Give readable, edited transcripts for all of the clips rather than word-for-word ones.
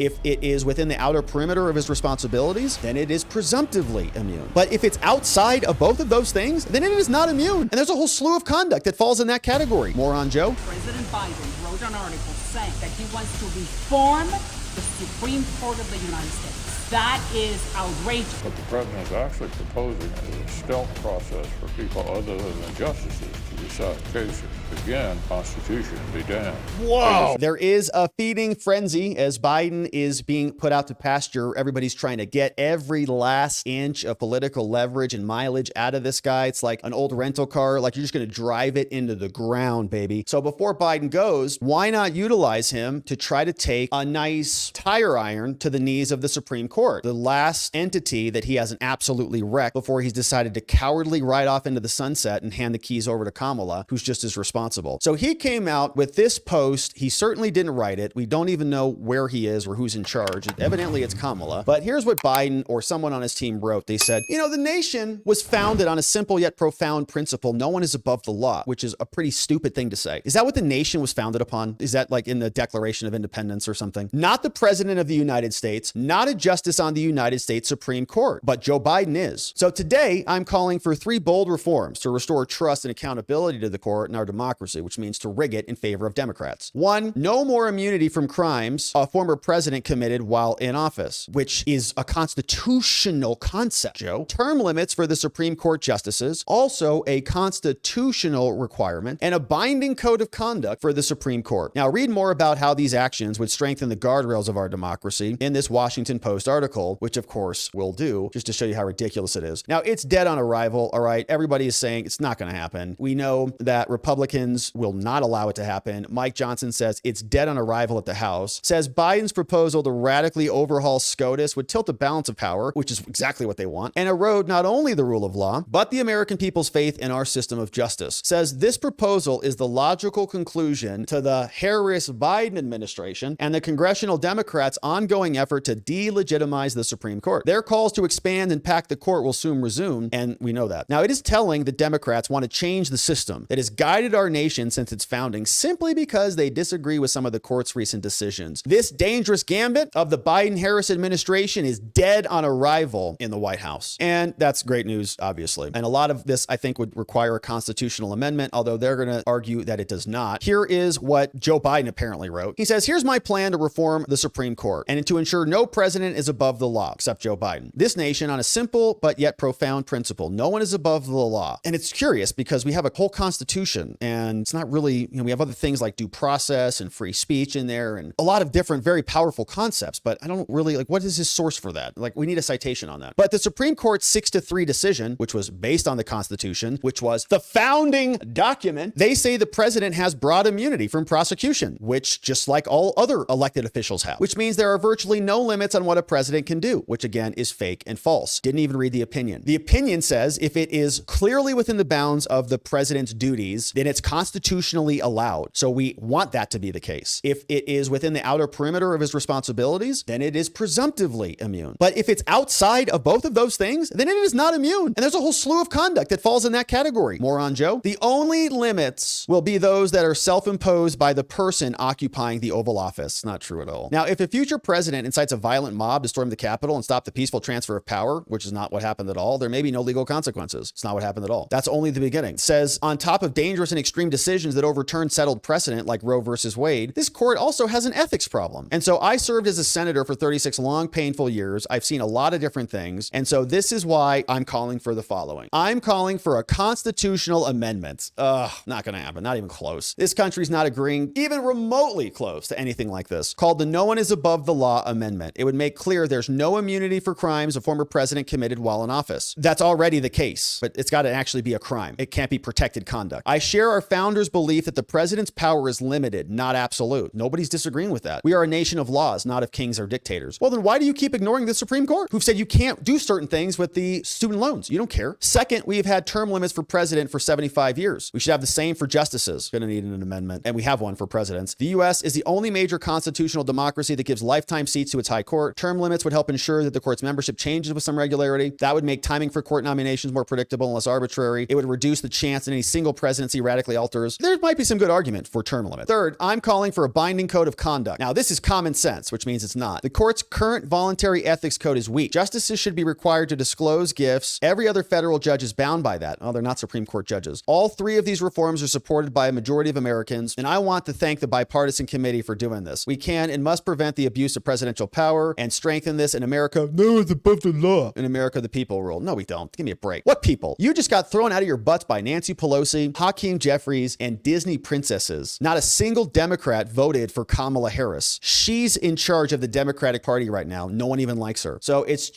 If it is within the outer perimeter of his responsibilities, then it is presumptively immune. But if it's outside of both of those things, then it is not immune. And there's a whole slew of conduct that falls in that category. More on Joe. President Biden wrote an article saying that he wants to reform the Supreme Court of the United States. That is outrageous. What the president is actually proposing is a stealth process for people other than justices to decide cases. Again, Constitution be damned. Whoa! There is a feeding frenzy as Biden is being put out to pasture. Everybody's trying to get every last inch of political leverage and mileage out of this guy. It's like an old rental car, like you're just going to drive it into the ground, baby. So before Biden goes, why not utilize him to try to take a nice tire iron to the knees of the Supreme Court, the last entity that he hasn't absolutely wrecked before he's decided to cowardly ride off into the sunset and hand the keys over to Kamala, who's just as responsible. So he came out with this post. He certainly didn't write it. We don't even know where he is or who's in charge. Evidently, it's Kamala. But here's what Biden or someone on his team wrote. They said, you know, the nation was founded on a simple yet profound principle. No one is above the law, which is a pretty stupid thing to say. Is that what the nation was founded upon? Is that like in the Declaration of Independence or something? Not the president of the United States, not a justice on the United States Supreme Court, but Joe Biden is. So today, I'm calling for 3 bold reforms to restore trust and accountability to the court and our democracy, which means to rig it in favor of Democrats. 1, no more immunity from crimes a former president committed while in office, which is a constitutional concept, Joe. Term limits for the Supreme Court justices, also a constitutional requirement, and a binding code of conduct for the Supreme Court. Now, read more about how these actions would strengthen the guardrails of our democracy in this Washington Post article, which of course we'll do, just to show you how ridiculous it is. Now, it's dead on arrival, all right? Everybody is saying it's not going to happen. We know that Republicans will not allow it to happen. Mike Johnson says it's dead on arrival at the House, says Biden's proposal to radically overhaul SCOTUS would tilt the balance of power, which is exactly what they want, and erode not only the rule of law, but the American people's faith in our system of justice. Says this proposal is the logical conclusion to the Harris-Biden administration and the congressional Democrats' ongoing effort to delegitimize the Supreme Court. Their calls to expand and pack the court will soon resume, and we know that. Now, it is telling that Democrats want to change the system that has guided our nation since its founding simply because they disagree with some of the court's recent decisions. This dangerous gambit of the Biden-Harris administration is dead on arrival in the White House. And that's great news, obviously. And a lot of this, I think, would require a constitutional amendment, although they're going to argue that it does not. Here is what Joe Biden apparently wrote. He says, here's my plan to reform the Supreme Court and to ensure no president is above the law, except Joe Biden. This nation on a simple but yet profound principle. No one is above the law. And it's curious because we have a whole constitution and it's not really, we have other things like due process and free speech in there and a lot of different, very powerful concepts, but I don't really what is his source for that? Like, we need a citation on that. But the Supreme Court's 6-3 decision, which was based on the Constitution, which was the founding document, they say the president has broad immunity from prosecution, which just like all other elected officials have, which means there are virtually no limits on what a president can do, which again is fake and false. Didn't even read the opinion. The opinion says if it is clearly within the bounds of the president's duties, then it's constitutionally allowed. So we want that to be the case. If it is within the outer perimeter of his responsibilities, then it is presumptively immune. But if it's outside of both of those things, then it is not immune. And there's a whole slew of conduct that falls in that category. More on Joe. The only limits will be those that are self-imposed by the person occupying the Oval Office. Not true at all. Now, if a future president incites a violent mob to storm the Capitol and stop the peaceful transfer of power, which is not what happened at all, there may be no legal consequences. It's not what happened at all. That's only the beginning. It says, on top of dangerous and extreme decisions that overturn settled precedent like Roe versus Wade, this court also has an ethics problem. And so I served as a senator for 36 long, painful years. I've seen a lot of different things. And so this is why I'm calling for the following. I'm calling for a constitutional amendment. Not going to happen. Not even close. This country's not agreeing even remotely close to anything like this, called the No One is Above the Law Amendment. It would make clear there's no immunity for crimes a former president committed while in office. That's already the case, but it's got to actually be a crime. It can't be protected conduct. I share our founders' belief that the president's power is limited, not absolute. Nobody's disagreeing with that. We are a nation of laws, not of kings or dictators. Well, then why do you keep ignoring the Supreme Court, who've said you can't do certain things with the student loans? You don't care. Second, we've had term limits for president for 75 years. We should have the same for justices. Going to need an amendment, and we have one for presidents. The U.S. is the only major constitutional democracy that gives lifetime seats to its high court. Term limits would help ensure that the court's membership changes with some regularity. That would make timing for court nominations more predictable and less arbitrary. It would reduce the chance that any any single presidency radically alters, there might be some good argument for term limit. Third, I'm calling for a binding code of conduct. Now, this is common sense, which means it's not. The court's current voluntary ethics code is weak. Justices should be required to disclose gifts. Every other federal judge is bound by that. Oh, they're not Supreme Court judges. All three of these reforms are supported by a majority of Americans, and I want to thank the bipartisan committee for doing this. We can and must prevent the abuse of presidential power and strengthen this in America. No, it's above the law. In America, the people rule. No, we don't. Give me a break. What people? You just got thrown out of your butts by Nancy Pelosi, Hakeem Jeffries, and Disney princesses. Not a single Democrat voted for Kamala Harris. She's in charge of the Democratic Party right now. No one even likes her. So it's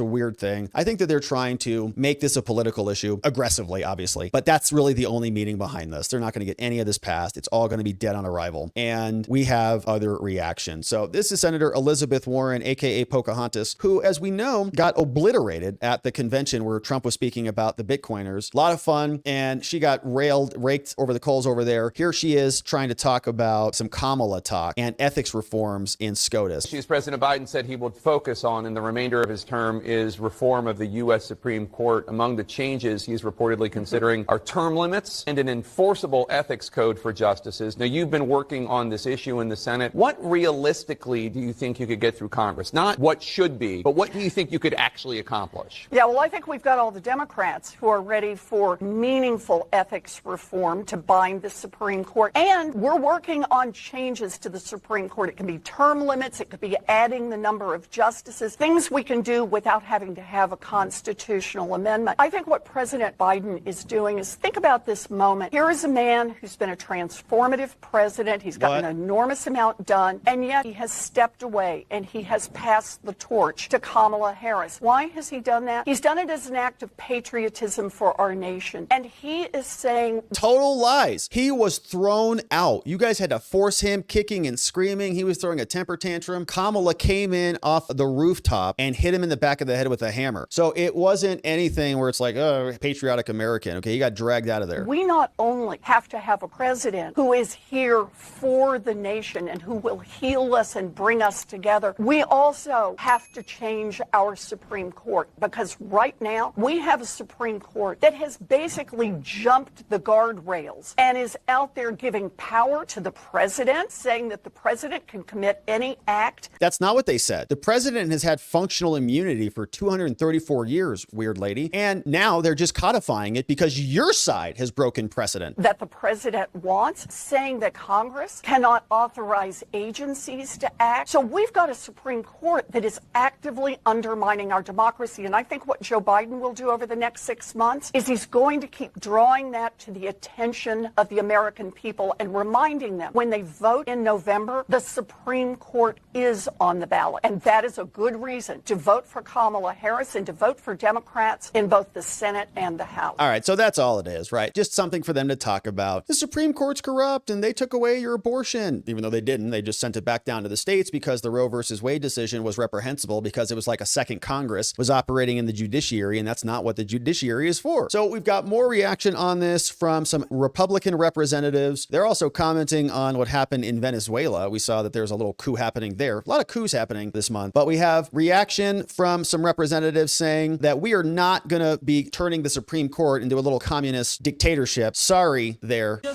a weird thing. I think that they're trying to make this a political issue aggressively, obviously, but that's really the only meaning behind this. They're not going to get any of this passed. It's all going to be dead on arrival. And we have other reactions. So this is Senator Elizabeth Warren, aka Pocahontas, who, as we know, got obliterated at the convention where Trump was speaking about the Bitcoiners. A lot of fun, and she got raked over the coals over there. Here she is trying to talk about some Kamala talk and ethics reforms in SCOTUS. As President Biden said he would focus on in the remainder of his term is reform of the U.S. Supreme Court. Among the changes he's reportedly considering are term limits and an enforceable ethics code for justices. Now, you've been working on this issue in the Senate. What realistically do you think you could get through Congress? Not what should be, but what do you think you could actually accomplish? Yeah, well, I think we've got all the Democrats who are ready for meaningful ethics reform to bind the Supreme Court. And we're working on changes to the Supreme Court. It can be term limits. It could be adding the number of justices, things we can do without having to have a constitutional amendment. I think what President Biden is doing is think about this moment. Here is a man who's been a transformative president. He's got an enormous amount done, and yet he has stepped away and he has passed the torch to Kamala Harris. Why has he done that? He's done it as an act of patriotism for our nation. And he is saying total lies. He was thrown out. You guys had to force him, kicking and screaming. He was throwing a temper tantrum. Kamala came in off the rooftop and hit him in the back of the head with a hammer. So it wasn't anything where it's like, oh, patriotic American. Okay, he got dragged out of there. We not only have to have a president who is here for the nation and who will heal us and bring us together, we also have to change our Supreme Court, because right now we have a Supreme Court that has basically jumped the guardrails and is out there giving power to the president, saying that the president can commit any act. That's not what they said. The president has had functional immunity for 234 years, weird lady. And now they're just codifying it because your side has broken precedent. That the president wants, saying that Congress cannot authorize agencies to act. So we've got a Supreme Court that is actively undermining our democracy. And I think what Joe Biden will do over the next 6 months is he's going to keep drawing that to the attention of the American people and reminding them when they vote in November, the Supreme Court is on the ballot. And that is a good reason to vote for Kamala Harris and to vote for Democrats in both the Senate and the House. All right, so that's all it is, right? Just something for them to talk about. The Supreme Court's corrupt and they took away your abortion. Even though they didn't, they just sent it back down to the states because the Roe versus Wade decision was reprehensible because it was like a second Congress was operating in the judiciary, and that's not what the judiciary is for. So we've got more reaction on this from some Republican representatives. They're also commenting on what happened in Venezuela. We saw that there's a little coup happening there. A lot of coups happening this month, but we have reaction from some representatives saying that we are not going to be turning the Supreme Court into a little communist dictatorship. Sorry there. We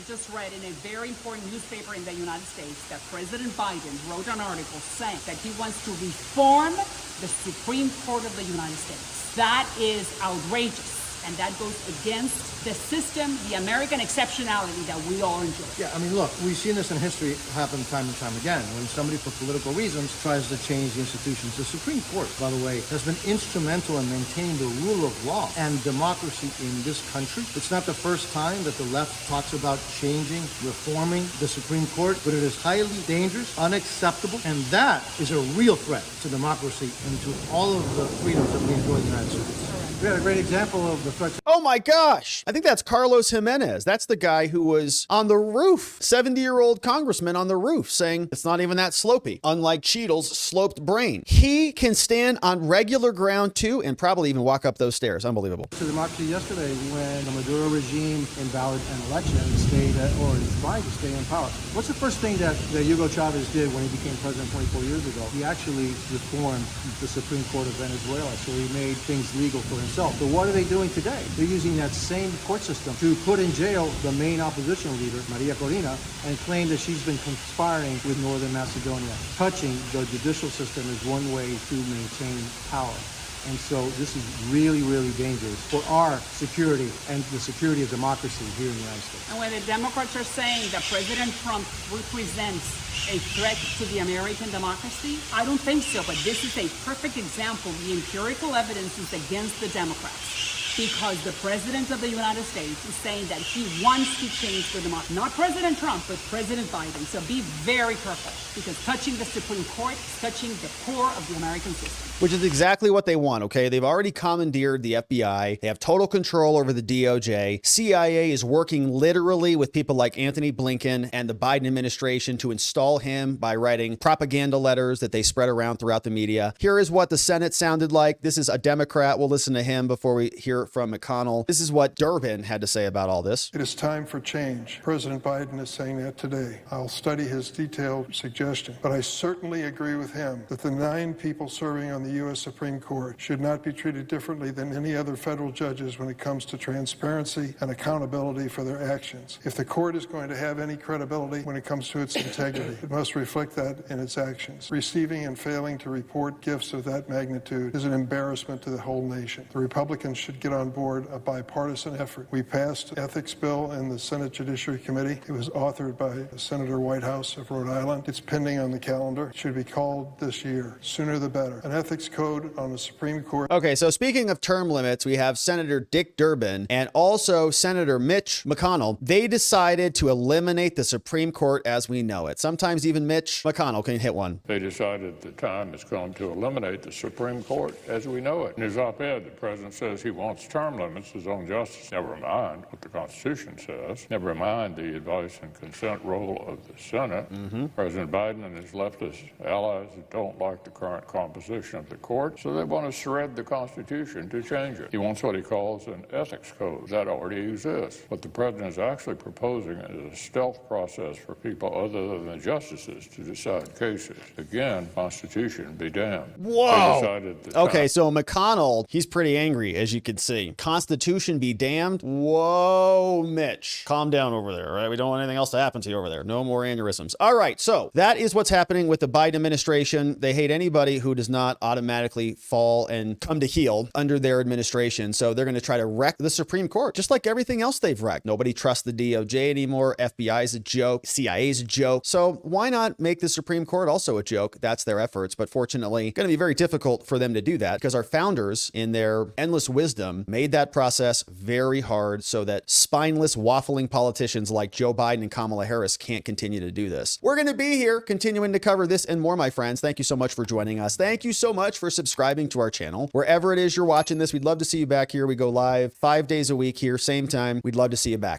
just read in a very important newspaper in the United States that President Biden wrote an article saying that he wants to reform the Supreme Court of the United States. That is outrageous. And that goes against the system, the American exceptionality that we all enjoy. Yeah, I mean, look, we've seen this in history happen time and time again. When somebody, for political reasons, tries to change the institutions. The Supreme Court, by the way, has been instrumental in maintaining the rule of law and democracy in this country. It's not the first time that the left talks about changing, reforming the Supreme Court, but it is highly dangerous, unacceptable, and that is a real threat to democracy and to all of the freedoms that we enjoy in the United States. We had a great example of the threats. Oh my gosh. I think that's Carlos Jimenez. That's the guy who was on the roof, 70-year-old congressman on the roof saying it's not even that slopey. Unlike Cheadle's sloped brain. He can stand on regular ground too and probably even walk up those stairs. Unbelievable. To democracy yesterday when the Maduro regime invalid an election and stayed or tried to stay in power. What's the first thing that Hugo Chavez did when he became president 24 years ago? He actually reformed the Supreme Court of Venezuela, so he made things legal for himself. So what are they doing today? They're using that same court system to put in jail the main opposition leader, Maria Corina, and claim that she's been conspiring with Northern Macedonia. Touching the judicial system is one way to maintain power. And so this is really, really dangerous for our security and the security of democracy here in the United States. And when the Democrats are saying that President Trump represents a threat to the American democracy, I don't think so, but this is a perfect example. The empirical evidence is against the Democrats. Because the President of the United States is saying that he wants to change the democracy. Not President Trump, but President Biden. So be very careful, because touching the Supreme Court is touching the core of the American system. Which is exactly what they want, okay? They've already commandeered the FBI. They have total control over the DOJ. CIA is working literally with people like Anthony Blinken and the Biden administration to install him by writing propaganda letters that they spread around throughout the media. Here is what the Senate sounded like. This is a Democrat. We'll listen to him before we hear from McConnell. This is what Durbin had to say about all this. It is time for change. President Biden is saying that today. I'll study his detailed suggestion, but I certainly agree with him that the 9 people serving on the U.S. Supreme Court should not be treated differently than any other federal judges when it comes to transparency and accountability for their actions. If the court is going to have any credibility when it comes to its integrity, it must reflect that in its actions. Receiving and failing to report gifts of that magnitude is an embarrassment to the whole nation. The Republicans should get on board a bipartisan effort. We passed an ethics bill in the Senate Judiciary Committee. It was authored by Senator Whitehouse of Rhode Island. It's pending on the calendar. It should be called this year. Sooner the better. An ethics code on the Supreme Court. Okay, so speaking of term limits, we have Senator Dick Durbin and also Senator Mitch McConnell. They decided to eliminate the Supreme Court as we know it. Sometimes even Mitch McConnell can hit one. They decided the time has come to eliminate the Supreme Court as we know it. In his op-ed, the president says he wants term limits, his own justice. Never mind what the Constitution says. Never mind the advice and consent role of the Senate. President Biden and his leftist allies don't like the current composition of the court, so they want to shred the Constitution to change it. He wants what he calls an ethics code. That already exists. What the president is actually proposing is a stealth process for people other than the justices to decide cases. Again, Constitution be damned. Whoa! They decided the Okay, so McConnell, he's pretty angry, as you can see. Constitution be damned? Whoa, Mitch. Calm down over there, all right? We don't want anything else to happen to you over there. No more aneurysms. All right, so that is what's happening with the Biden administration. They hate anybody who does not automatically fall and come to heel under their administration. So they're going to try to wreck the Supreme Court, just like everything else they've wrecked. Nobody trusts the DOJ anymore. FBI is a joke. CIA is a joke. So why not make the Supreme Court also a joke? That's their efforts. But fortunately, going to be very difficult for them to do that because our founders, in their endless wisdom, made that process very hard so that spineless, waffling politicians like Joe Biden and Kamala Harris can't continue to do this. We're going to be here continuing to cover this and more, my friends. Thank you so much for joining us. Thank you so much for subscribing to our channel. Wherever it is you're watching this, we'd love to see you back here. We go live 5 days a week here, same time. We'd love to see you back.